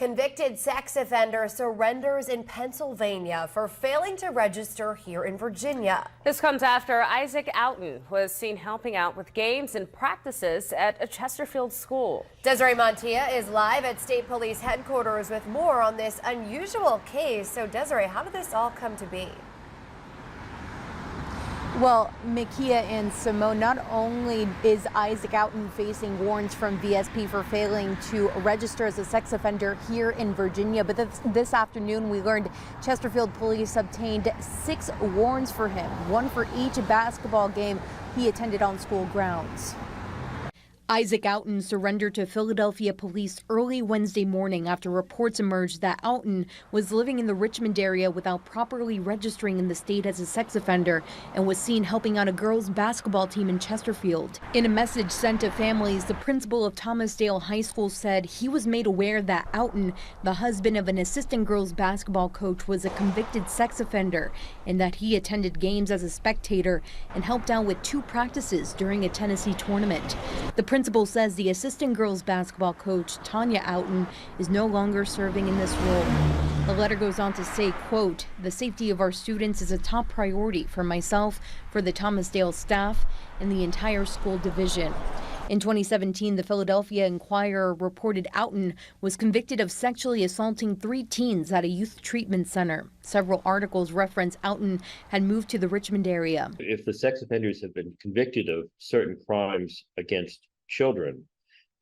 Convicted sex offender surrenders in Pennsylvania for failing to register here in Virginia. This comes after Isaac Outen was seen helping out with games and practices at a Chesterfield school. Desiree Montilla is live at State Police headquarters with more on this unusual case. So Desiree, how did this all come to be? Well, Makia and Simone, not only is Isaac Outen facing warrants from VSP for failing to register as a sex offender here in Virginia, but this afternoon we learned Chesterfield police obtained 6 warrants for him, one for each basketball game he attended on school grounds. Isaac Outen surrendered to Philadelphia police early Wednesday morning after reports emerged that Outen was living in the Richmond area without properly registering in the state as a sex offender and was seen helping out a girls' basketball team in Chesterfield. In a message sent to families, the principal of Thomasdale High School said he was made aware that Outen, the husband of an assistant girls' basketball coach, was a convicted sex offender and that he attended games as a spectator and helped out with 2 practices during a Tennessee tournament. The principal says the assistant girls basketball coach, Tanya Outen, is no longer serving in this role. The letter goes on to say, quote, "The safety of our students is a top priority for myself, for the Thomasdale staff, and the entire school division." In 2017, the Philadelphia Inquirer reported Outen was convicted of sexually assaulting 3 teens at a youth treatment center. Several articles reference Outen had moved to the Richmond area. If the sex offenders have been convicted of certain crimes against children,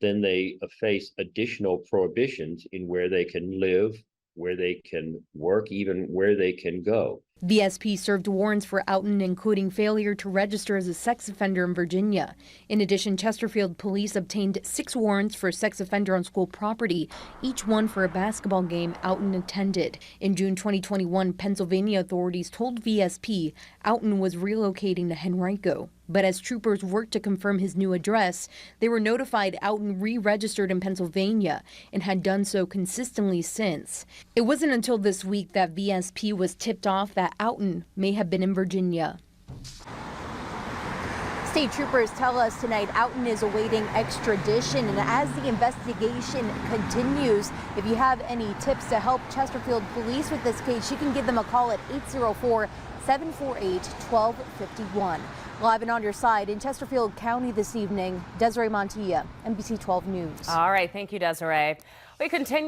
then they face additional prohibitions in where they can live, where they can work, even where they can go. VSP served warrants for Outen, including failure to register as a sex offender in Virginia. In addition, Chesterfield police obtained 6 warrants for a sex offender on school property, each one for a basketball game Outen attended. In June 2021, Pennsylvania authorities told VSP Outen was relocating to Henrico. But as troopers worked to confirm his new address, they were notified Outen re-registered in Pennsylvania and had done so consistently since. It wasn't until this week that VSP was tipped off that Outen may have been in Virginia. State troopers tell us tonight Outen is awaiting extradition, and as the investigation continues, if you have any tips to help Chesterfield police with this case, you can give them a call at 804-748-1251. Live and on your side in Chesterfield County this evening, Desiree Montilla, NBC 12 News. All right, thank you, Desiree. We continue